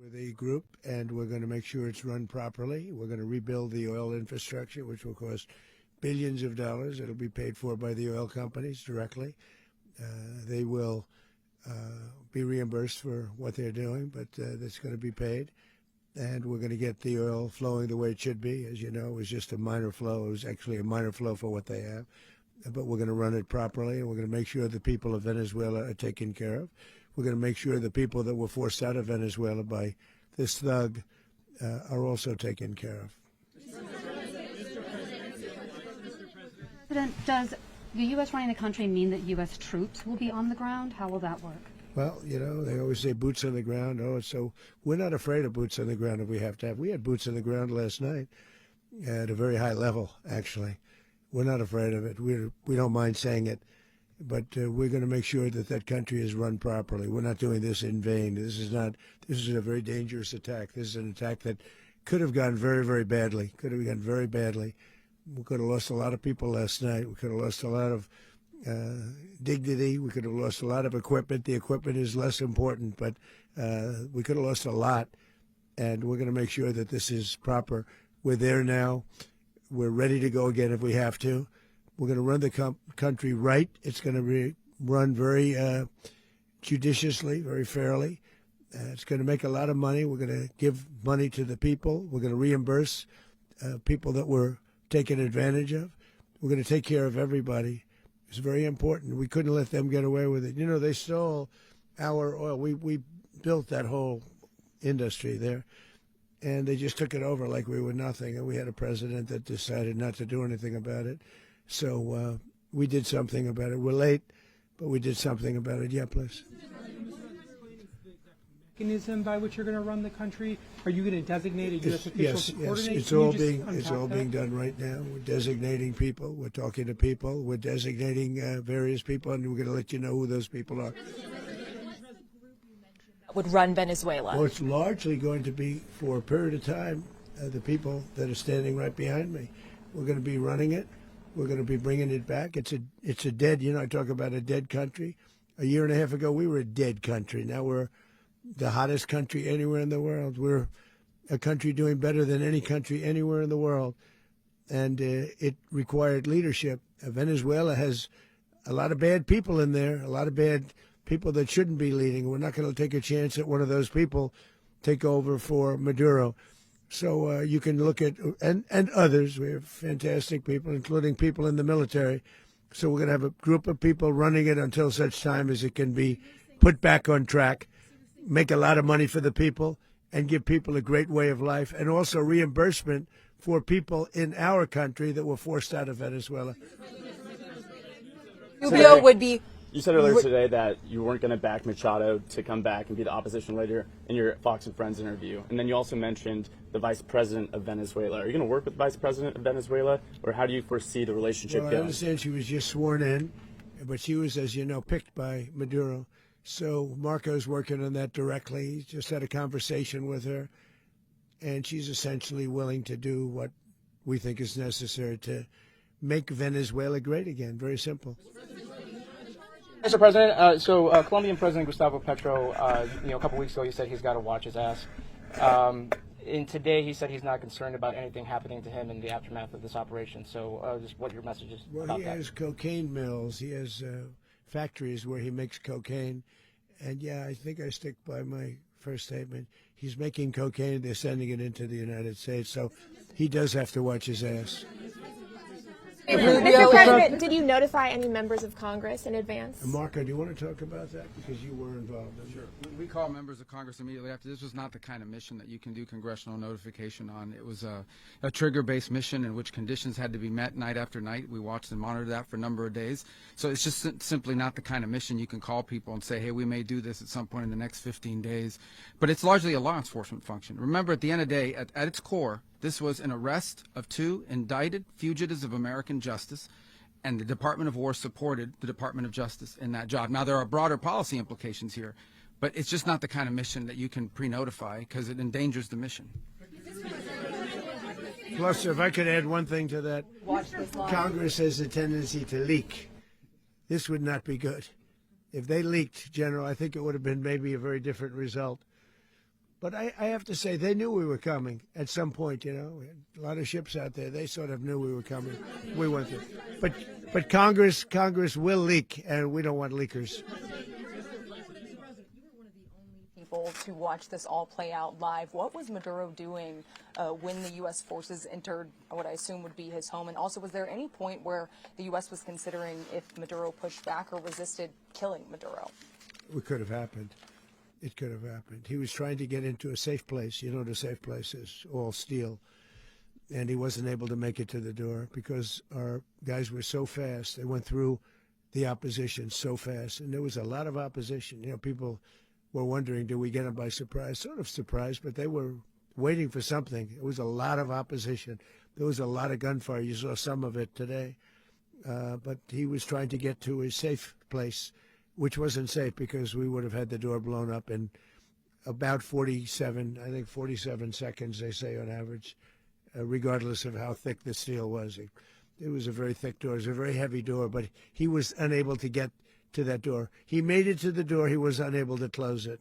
with a group, and we're going to make sure it's run properly. We're going to rebuild the oil infrastructure, which will cost billions of dollars. It'll be paid for by the oil companies directly. They will be reimbursed for what they're doing, but that's going to be paid. And we're going to get the oil flowing the way it should be. As you know, it was just a minor flow. It was actually a minor flow for what they have. But we're going to run it properly, and we're going to make sure the people of Venezuela are taken care of. We're going to make sure the people that were forced out of Venezuela by this thug are also taken care of. President, does the U.S. running the country mean that U.S. troops will be on the ground? How will that work? Well, you know, they always say boots on the ground. Oh, so we're not afraid of boots on the ground if we have to have. We had boots on the ground last night at a very high level, actually. We're not afraid of it. We don't mind saying it. But we're going to make sure that that country is run properly. We're not doing this in vain. This is a very dangerous attack. This is an attack that could have gone very, very badly. Could have gone very badly. We could have lost a lot of people last night. We could have lost a lot of dignity. We could have lost a lot of equipment. The equipment is less important, but we could have lost a lot. And we're going to make sure that this is proper. We're there now. We're ready to go again if we have to. We're going to run the country right. It's going to be run very judiciously, very fairly. It's going to make a lot of money. We're going to give money to the people. We're going to reimburse people that were taken advantage of. We're going to take care of everybody. It's very important. We couldn't let them get away with it. You know, they stole our oil. We built that whole industry there, and they just took it over like we were nothing. And we had a president that decided not to do anything about it. So we did something about it. We're late, but we did something about it. Yeah, please. Mechanism by which you're going to run the country? Are you going to designate a U.S. official to coordinate? Yes, it's all being done right now. We're designating people. We're talking to people. We're designating various people, and we're going to let you know who those people are. Would run Venezuela? Well, it's largely going to be for a period of time the people that are standing right behind me. We're going to be running it. We're going to be bringing it back. It's a dead, you know, I talk about a dead country. A year and a half ago, we were a dead country. Now we're the hottest country anywhere in the world. We're a country doing better than any country anywhere in the world. And it required leadership. Venezuela has a lot of bad people in there, a lot of bad people that shouldn't be leading. We're not going to take a chance that one of those people take over for Maduro. So you can look at, and others, we have fantastic people, including people in the military. So we're going to have a group of people running it until such time as it can be put back on track, make a lot of money for the people, and give people a great way of life, and also reimbursement for people in our country that were forced out of Venezuela. Rubio would be... You said earlier today that you weren't going to back Machado to come back and be the opposition leader in your Fox and Friends interview. And then you also mentioned the vice president of Venezuela. Are you going to work with the vice president of Venezuela, or how do you foresee the relationship going? I understand she was just sworn in, but she was, as you know, picked by Maduro. So Marco's working on that directly. He just had a conversation with her, and she's essentially willing to do what we think is necessary to make Venezuela great again. Very simple. Mr. President, Colombian President Gustavo Petro, a couple weeks ago, he said he's got to watch his ass. And today, he said he's not concerned about anything happening to him in the aftermath of this operation. So, just what your message is about that? Well, he has cocaine mills. He has factories where he makes cocaine. And, yeah, I think I stick by my first statement. He's making cocaine. They're sending it into the United States. So he does have to watch his ass. Mr. President, did you notify any members of Congress in advance? Marco, do you want to talk about that? Because you were involved in it. Sure. We called members of Congress immediately after. This was not the kind of mission that you can do congressional notification on. It was a trigger-based mission in which conditions had to be met night after night. We watched and monitored that for a number of days. So it's just simply not the kind of mission you can call people and say, hey, we may do this at some point in the next 15 days. But it's largely a law enforcement function. Remember, at the end of the day, at its core, this was an arrest of 2 indicted fugitives of American justice, and the Department of War supported the Department of Justice in that job. Now, there are broader policy implications here, but it's just not the kind of mission that you can pre-notify because it endangers the mission. Plus, if I could add one thing to that, Congress has a tendency to leak. This would not be good. If they leaked, General, I think it would have been maybe a very different result. But I have to say, they knew we were coming at some point. We had a lot of ships out there. They sort of knew we were coming. We went through. But Congress will leak, and we don't want leakers. People to watch this all play out live. What was Maduro doing when the U.S. forces entered what I assume would be his home? And also, was there any point where the U.S. was considering if Maduro pushed back or resisted killing Maduro? It could have happened. It could have happened. He was trying to get into a safe place. The safe place is all steel. And he wasn't able to make it to the door because our guys were so fast. They went through the opposition so fast. And there was a lot of opposition. People were wondering, do we get them by surprise? Sort of surprised, but they were waiting for something. It was a lot of opposition. There was a lot of gunfire. You saw some of it today. But he was trying to get to a safe place, which wasn't safe because we would have had the door blown up in about 47 seconds, they say on average, regardless of how thick the steel was. It was a very thick door. It was a very heavy door, but he was unable to get to that door. He made it to the door. He was unable to close it.